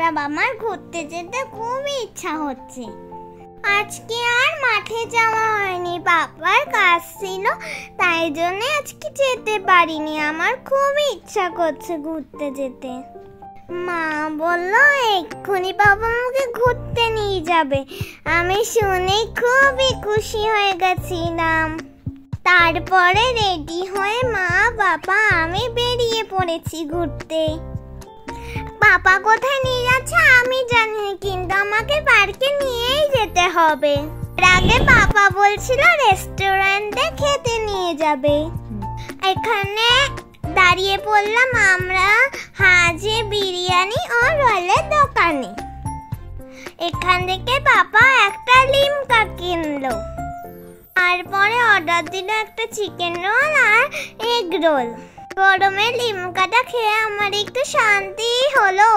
খারাপ, আমার ঘুরতে যেতে খুবই ইচ্ছা হচ্ছে। আজকে আর মাঠে যাওয়া হয়নি, বাবার কাজ ছিল, তাই জন্য আজকে যেতে পারিনি। আমার খুবই ইচ্ছা করছে ঘুরতে যেতে। মা বলল এক্ষুনি বাবা আমাকে ঘুরতে নিয়ে যাবে। আমি শুনে খুবই খুশি হয়ে গেছিলাম। তারপরে রেডি হয়ে মা, বাবা, আমি বেরিয়ে পড়েছি ঘুরতে। বাবা কোথায় নিয়ে যাচ্ছে আমি জানি, কিন্তু আমাকে পার্কে নিয়েই যেতে হবে। আগে বাবা বলছিল রেস্টুরেন্টে খেতে নিয়ে যাবে। এখানে দাঁড়িয়ে পড়লাম আমরা হাজি বিরিয়ানি ও রোলের দোকানে। এখান থেকে বাবা একটা লিমকা কিনলো। তারপরে অর্ডার দিল একটা চিকেন রোল আর এগ রোল। গরমে লিমকাটা খেয়ে আমার একটু শান্তি হলো।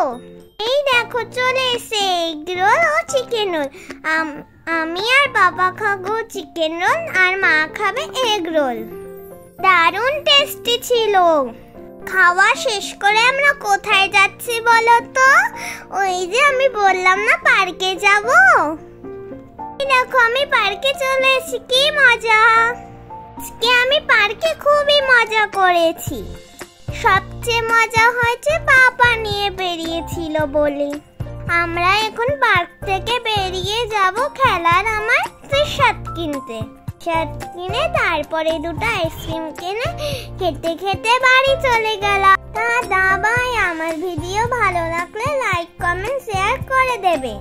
এই দেখো চলে এসে এগ রোল ও চিকেন রোল। আমি আর বাবা খাবো চিকেন রোল আর মা খাবে এগ রোল। দারুণ টেস্টি ছিল। খাওয়া শেষ করে আমরা কোথায় যাচ্ছি বলো তো? ওই যে আমি বললাম না পার্কে যাব। দেখো আমি পার্কে চলে এসেছি, কি মজা। আজকে আমি পার্কে খুবই মজা করেছি। সবচেয়ে মজা হয়েছে বাবা নিয়ে বেরিয়েছিল বলে। আমরা এখন পার্ক থেকে বেরিয়ে যাব খেলার আমার শার্ট কিনতে। শার্ট কিনে তারপরে দুটো আইসক্রিম কিনে খেতে খেতে বাড়ি চলে গেলাম। Tata bye. আমার ভিডিও ভালো লাগলে লাইক, কমেন্ট, শেয়ার করে দেবে।